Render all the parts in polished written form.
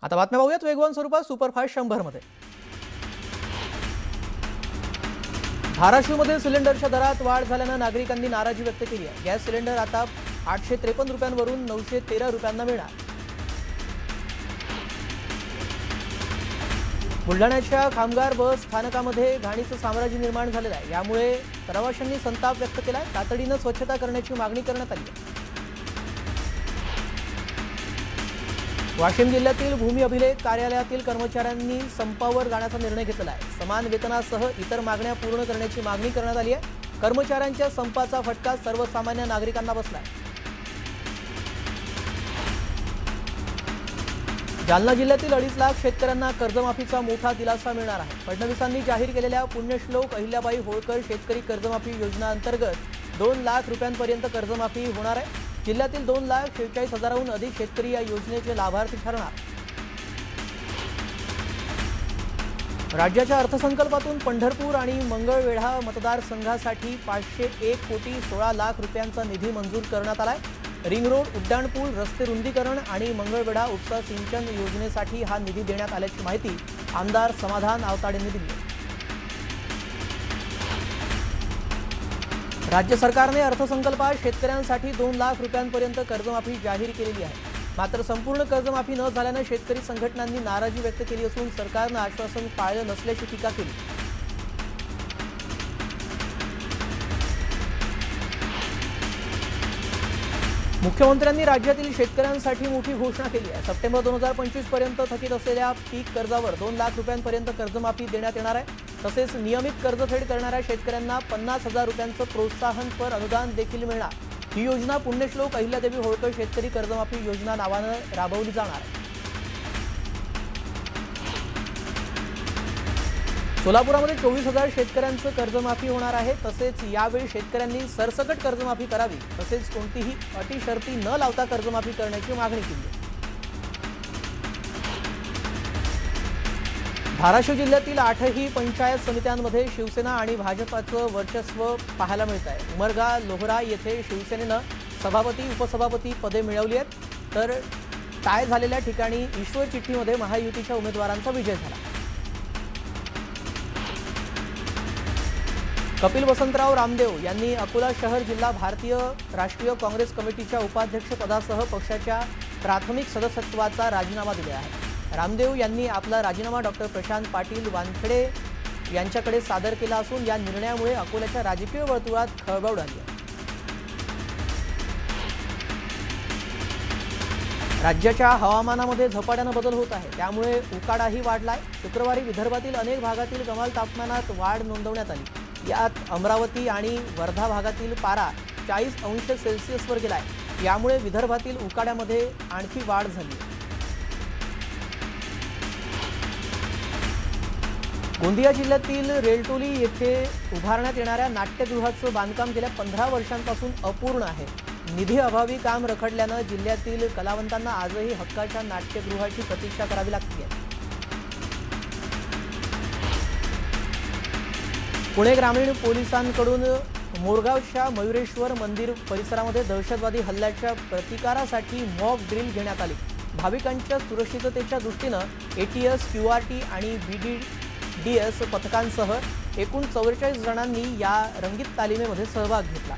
आता बातम्या पाहूयात वेगवान स्वरूपात सुपरफास्ट 100 मध्ये। धाराशिवमध्ये सिलेंडरच्या दरात वाढ झाल्याने नागरिकांनी नाराजी व्यक्त केली आहे। गॅस सिलेंडर आता 853 रुपयांवरून 913 रुपयांना मिळणार। बुलढाण्याच्या कामगार बस स्थानकामध्ये घाणीचं साम्राज्य निर्माण झालेलं आहे। यामुळे प्रवाशांनी संताप व्यक्त केलाय। तातडीने स्वच्छता करण्याची मागणी करण्यात आली आहे। वाशिम जिल्ह्यातील भूमी अभिलेख कार्यालयातील कर्मचाऱ्यांनी संपावर जाण्याचा निर्णय घेतला आहे। समान वेतनासह इतर मागण्या पूर्ण करण्याची मागणी करण्यात आली आहे। कर्मचाऱ्यांच्या संपाचा फटका सर्वसामान्य नागरिकांना बसलाय। जालना जिल्ह्यातील 2.5 लाख शेतकऱ्यांना कर्जमाफीचा मोठा दिलासा मिळणार आहे। फडणवीसांनी जाहीर केलेल्या पुण्यश्लोक अहिल्याबाई होळकर शेतकरी कर्जमाफी योजना अंतर्गत 2 लाख रुपयांपर्यंत कर्जमाफी होणार आहे। जिल्ह्यातील 2,46,000हून अधिक शेतकरी या योजनेचे लाभार्थी ठरणार। राज्याच्या अर्थसंकल्पातून पंढरपूर आणि मंगळवेढा मतदारसंघासाठी 501 कोटी 16 लाख रुपयांचा निधी मंजूर करण्यात आलाय। रिंग रोड, उड्डाणपूल, रस्ते रुंदीकरण आणि मंगळवेढा उपसा सिंचन योजनेसाठी हा निधी देण्यात आल्याची माहिती आमदार समाधान आवताडे यांनी दिली। राज्य सरकारने अर्थसंकल्पात शेतकऱ्यांसाठी 2 लाख रुपयांपर्यंत कर्जमाफी जाहीर केलेली आहे। मात्र संपूर्ण कर्जमाफी न झाल्याने शेतकरी संघटनांनी नाराजी व्यक्त केली असून सरकारने आश्वासन पाळलं नसल्याची टीका केली। मुख्यमंत्र्यांनी राज्यातील शेतकऱ्यांसाठी मोठी घोषणा केली आहे। सप्टेंबर 2025 पर्यंत थकीत असलेल्या पीक कर्जावर 2 लाख रुपयांपर्यंत कर्जमाफी देण्यात येणार आहे। तसेच नियमित कर्जफेड करणाऱ्या शेतकऱ्यांना 50,000 रुपयांचं प्रोत्साहनपर अनुदान देखील मिळणार। ही योजना पुण्यश्लोक अहिल्यादेवी होळकर शेतकरी कर्जमाफी योजना नावाने राबवली जाणार आहे। सोलापुरामध्ये 24,000 शेतकऱ्यांचं कर्जमाफी होणार आहे। तसेच यावेळी शेतकऱ्यांनी सरसकट कर्जमाफी करावी, तसेच कोणतीही अटी शर्ती न लावता कर्जमाफी करण्याची मागणी केली आहे। धाराशिव जिल्ह्यातील 8ही पंचायत समित्यांमध्ये शिवसेना आणि भाजपाचं वर्चस्व पाहायला मिळत आहे। उमरगा लोहरा येथे शिवसेनेनं सभापती उपसभापती पदे मिळवली आहेत, तर टाय झालेल्या ठिकाणी ईश्वर चिठ्ठीमध्ये महायुतीच्या उमेदवारांचा विजय झाला। कपिल वसंतराव रामदेव यांनी अकोला शहर जिल्हा भारतीय राष्ट्रीय काँग्रेस कमिटीच्या उपाध्यक्षपदासह पक्षाच्या प्राथमिक सदस्यत्वाचा राजीनामा दिला आहे। रामदेव यांनी आपला राजीनामा डॉक्टर प्रशांत पाटील वानखेडे यांच्याकडे सादर केला असून या निर्णयामुळे अकोल्याच्या राजकीय वर्तुळात खळबळ उडाली आहे। राज्याच्या हवामानामध्ये झपाट्याने बदल होत आहे, त्यामुळे उकाडाही वाढलाय। शुक्रवारी विदर्भातील अनेक भागातील कमाल तापमानात वाढ नोंदवण्यात आली। यात अमरावती आणि वर्धा भागातील पारा 40 अंश सेल्सिअसवर गेलाय। यामुळे विदर्भातील उकाड्यामध्ये आणखी वाढ झाली। गोंदिया जिल्ह्यातील रेलटोली येथे उभारण्यात येणाऱ्या नाट्यगृहाचं बांधकाम गेल्या 15 वर्षांपासून अपूर्ण आहे। निधी अभावी काम रखडल्यानं जिल्ह्यातील कलावंतांना आजही हक्काच्या नाट्यगृहाची प्रतीक्षा करावी लागते। पुणे ग्रामीण पोलिसांकडून मोरगावच्या मयुरेश्वर मंदिर परिसरामध्ये दहशतवादी हल्ल्याच्या प्रतिकारासाठी मॉक ड्रिल घेण्यात आली। भाविकांच्या सुरक्षिततेच्या दृष्टीनं एटीएस, क्यूआरटी आणि बीडीडीएस पथकांसह एकूण 44 जणांनी या रंगीत तालिमेमध्ये सहभाग घेतला।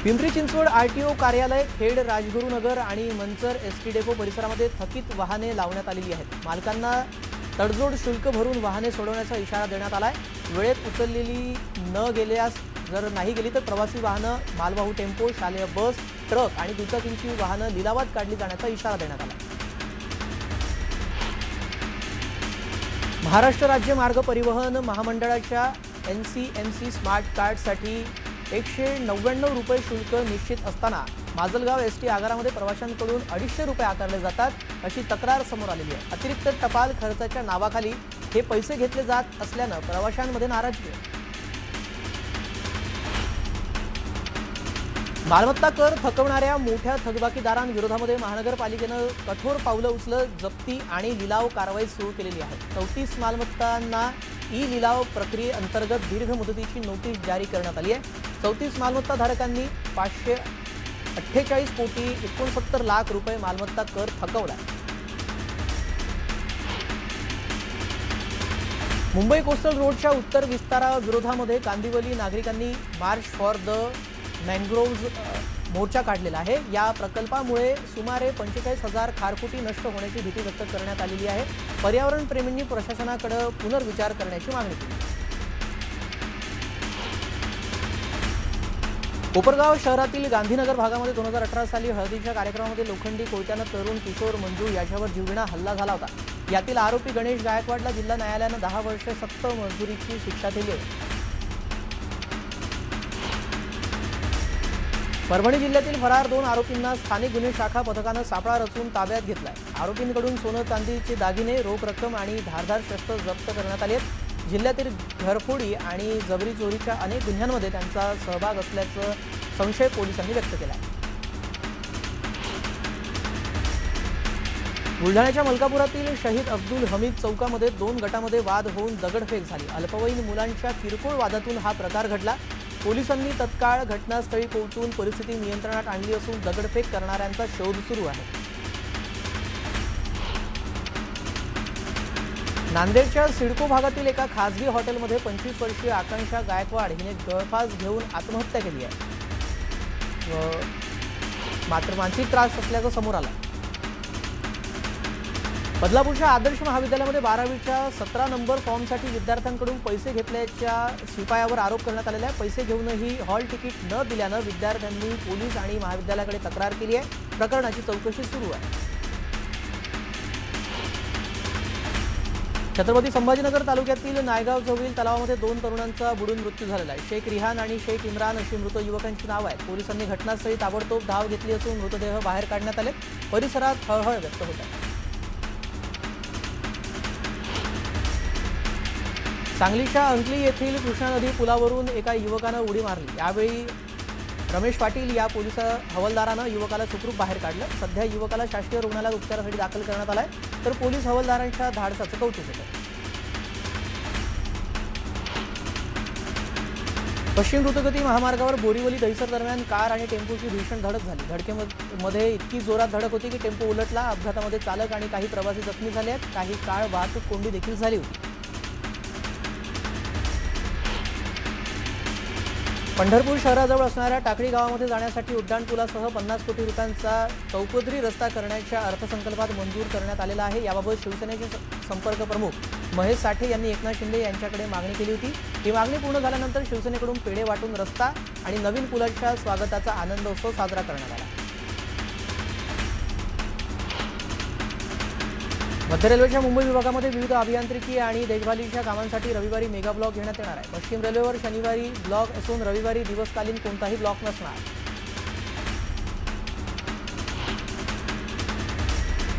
पिंपरी चिंचवड आरटीओ कार्यालय, खेड, राजगुरुनगर आणि मंचर एसटी डेपो परिसरामध्ये थकीत वाहने लावण्यात आलेली आहेत। मालकांना तडजोड शुल्क भरून वाहने सोडवण्याचा इशारा देण्यात आलाय। वेळेत उचललेली जर नाही गेली तर प्रवासी वाहनं, मालवाहू टेम्पो, शालेय बस, ट्रक आणि दुचाकींची वाहनं लिलावात काढली जाण्याचा इशारा देण्यात आला। महाराष्ट्र राज्य मार्ग परिवहन महामंडळाच्या एनसीएमसी स्मार्ट कार्डसाठी 199 रुपये शुल्क निश्चित असताना माजलगाव एसटी आगारामध्ये प्रवाशांकडून 250 रुपये आकारले जातात, अशी तक्रार समोर आलेली आहे। अतिरिक्त टपाल खर्चाच्या नावाखाली हे पैसे घेतले जात असल्यानं प्रवाशांमध्ये नाराजी आहे। मालमत्ता कर थकवणाऱ्या मोठ्या थकबाकीदारांविरोधामध्ये महानगरपालिकेनं कठोर पावलं उचलत जप्ती आणि लिलाव कारवाई सुरू केलेली आहे। 34 मालमत्तांना ई लिलाव प्रक्रियेअंतर्गत दीर्घ मुदतीची नोटीस जारी करण्यात आली आहे। 34 मालमत्ता धारकांनी 48 कोटी 69 लाख रुपये मालमत्ता कर थकवला. मुंबई कोस्टल रोडच्या उत्तर विस्ताराविरोधामध्ये कांदिवली नागरिकांनी मार्च फॉर द मॅंग्रोव्ज मोर्चा काढलेला आहे. या प्रकल्पामुळे सुमारे 45,000 खारफुटी नष्ट होण्याची भीती व्यक्त करण्यात आलेली आहे. पर्यावरण प्रेमींनी प्रशासनाकडे पुनर्विचार करण्याची मागणी केली. कोपरगाव शहरातील गांधीनगर भागामध्ये 2018 साली हळदीच्या कार्यक्रमामध्ये लोखंडी कोयत्यानं तरुण किशोर मंजू याच्यावर जीवघेणा हल्ला झाला होता. यातील आरोपी गणेश गायकवाडला जिल्हा न्यायालयानं 10 वर्षे सक्त मजुरीची शिक्षा दिली आहे. परभणी जिल्ह्यातील फरार 2 आरोपींना स्थानिक गुन्हे शाखा पथकानं सापळा रचून ताब्यात घेतलाय. आरोपींकडून सोनं, चांदीची दागिने, रोख रक्कम आणि धारदार शस्त्र जप्त करण्यात आली आहेत. जिल्ह्यातील घरफोडी आणि जबरी चोरीच्या अनेक गुन्ह्यांमध्ये त्यांचा सहभाग असल्याचं संशय पोलिसांनी व्यक्त केला आहे. बुलढाण्याच्या मलकापुरातील शहीद अब्दुल हमीद चौकामध्ये 2 गटामध्ये वाद होऊन दगडफेक झाली. अल्पवयीन मुलांच्या किरकोळ वादातून हा प्रकार घडला. पोलिसांनी तत्काळ घटनास्थळी पोहोचून परिस्थिती नियंत्रणात आणली असून दगडफेक करणाऱ्यांचा शोध सुरू आहे. नांदेडच्या सिडको भागातील एका खासगी हॉटेलमध्ये 25 वर्षीय आकांक्षा गायकवाड हिने गळफास घेऊन आत्महत्या केली आहे. मात्र मानसिक त्रास असल्याचं समोर आलं. बदलापूरच्या आदर्श महाविद्यालयामध्ये 12वीच्या 17 नंबर फॉर्मसाठी विद्यार्थ्यांकडून पैसे घेतल्याच्या शिपायावर आरोप करण्यात आलेला आहे. पैसे घेऊनही हॉल तिकीट न दिल्यानं विद्यार्थ्यांनी पोलीस आणि महाविद्यालयाकडे तक्रार केली आहे. प्रकरणाची चौकशी सुरू आहे. छत्रपती संभाजीनगर तालुक्यातील नायगाव जवळील तलावामध्ये 2 तरुणांचा बुडून मृत्यू झालेला आहे. शेख रिहान आणि शेख इम्रान अशी मृत युवकांची नावं आहेत. पोलिसांनी घटनास्थळी ताबडतोब धाव घेतली असून मृतदेह बाहेर काढण्यात आले. परिसरात हळहळ व्यक्त होत आहे. सांगलीच्या अंकली येथील कृष्णा नदी पुलावरून एका युवकानं उडी मारली. यावेळी रमेश पाटील या पोलीस हवालदारानं युवकाला सुखरूप बाहेर काढलं. सध्या युवकाला शासकीय रुग्णालयात उपचारासाठी दाखल करण्यात आलाय. तर पोलीस हवालदारांच्या धाडसाचं कौतुक होतं. पश्चिम द्रुतगती महामार्गावर बोरीवली दहिसर दरम्यान कार आणि टेम्पोची भीषण धडक झाली. धडकेमध्ये इतकी जोरात धडक होती की टेम्पो उलटला. अपघातामध्ये चालक आणि काही प्रवासी जखमी झाले आहेत. काही काळ वाहतूक कोंडी देखील झाली होती. पंढरपूर शहराजवळ असणाऱ्या टाकळी गावामध्ये जाण्यासाठी उड्डाणपुलासह 50 कोटी रुपयांचा चौपदरी रस्ता करण्याच्या अर्थसंकल्पात मंजूर करण्यात आलेला आहे. याबाबत शिवसेनेचे संपर्क प्रमुख महेश साठे यांनी एकनाथ शिंदे यांच्याकडे मागणी केली होती. ही मागणी पूर्ण झाल्यानंतर शिवसेनेकडून पेढे वाटून रस्ता आणि नवीन पुलाच्या स्वागताचा आनंदोत्सव साजरा करण्यात आला. मध्य रेल्वेच्या मुंबई विभागामध्ये विविध अभियांत्रिकी आणि देखभालीच्या कामांसाठी रविवारी मेगा ब्लॉक घेण्यात येणार आहे. पश्चिम रेल्वेवर शनिवारी ब्लॉक असून रविवारी दिवसकालीन कोणताही ब्लॉक नसणार.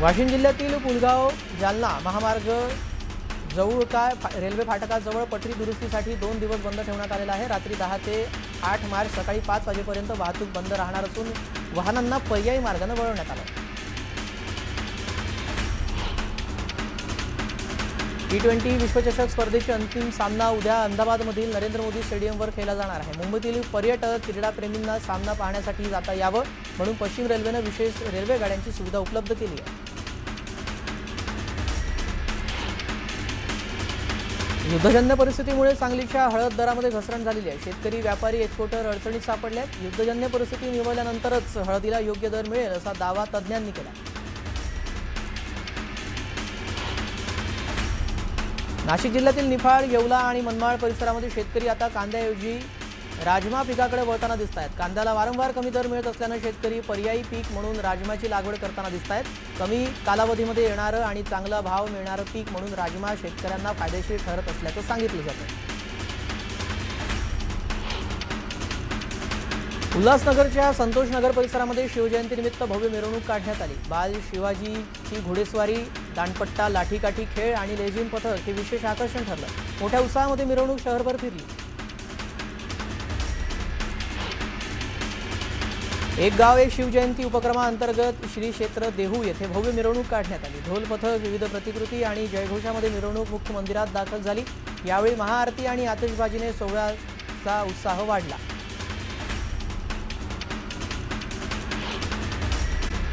वाशिम जिल्ह्यातील पुलगाव जालना महामार्ग जवळका रेल्वे फाटकाजवळ पटरी दुरुस्तीसाठी 2 दिवस बंद ठेवण्यात आलेला आहे. रात्री 10 ते 8 मार्च सकाळी 5 वाजेपर्यंत वाहतूक बंद राहणार असून वाहनांना पर्यायी मार्गाने वळवण्यात आलं. T20 विश्वचषक स्पर्धेचा अंतिम सामना उद्या अहमदाबादमधील नरेंद्र मोदी स्टेडियमवर खेळला जाणार आहे. मुंबईतील पर्यटक क्रीडाप्रेमींना सामना पाहण्यासाठी जाता यावं म्हणून पश्चिम रेल्वेनं विशेष रेल्वे गाड्यांची सुविधा उपलब्ध केली आहे. युद्धजन्य परिस्थितीमुळे सांगलीच्या हळद दरामध्ये घसरण झालेली आहे. शेतकरी, व्यापारी, एक्सपोर्टर अडचणीत सापडले आहेत. युद्धजन्य परिस्थिती निवळल्यानंतरच हळदीला योग्य दर मिळेल असा दावा तज्ज्ञांनी केला. नाशिक जिल्ह्यातील निफाड, येवला आणि मनमाड परिसरामध्ये शेतकरी आता कांद्याऐवजी राजमा पिकाकडे वळताना दिसत आहेत. कांद्याला वारंवार कमी दर मिळत असल्यानं शेतकरी पर्यायी पीक म्हणून राजमाची लागवड करताना दिसत आहेत. कमी कालावधीमध्ये येणारं आणि चांगला भाव मिळणारं पीक म्हणून राजमा शेतकऱ्यांना फायदेशीर ठरत असल्याचं सांगितलं जातं. उल्हासनगरच्या संतोषनगर परिसरामध्ये शिवजयंतीनिमित्त भव्य मिरवणूक काढण्यात आली. बाल शिवाजीची घोडेस्वारी, दांडपट्टा, लाठीकाठी खेळ आणि लेझिम पथक हे विशेष आकर्षण ठरलं. मोठ्या उत्साहामध्ये मिरवणूक शहरभर फिरली. एक गाव एक शिवजयंती उपक्रमाअंतर्गत श्री क्षेत्र देहू येथे भव्य मिरवणूक काढण्यात आली. ढोल पथक, विविध प्रतिकृती आणि जयघोषामध्ये मिरवणूक मुख्य मंदिरात दाखल झाली. यावेळी महाआरती आणि आतिषबाजीने सोहळ्याचा उत्साह वाढला.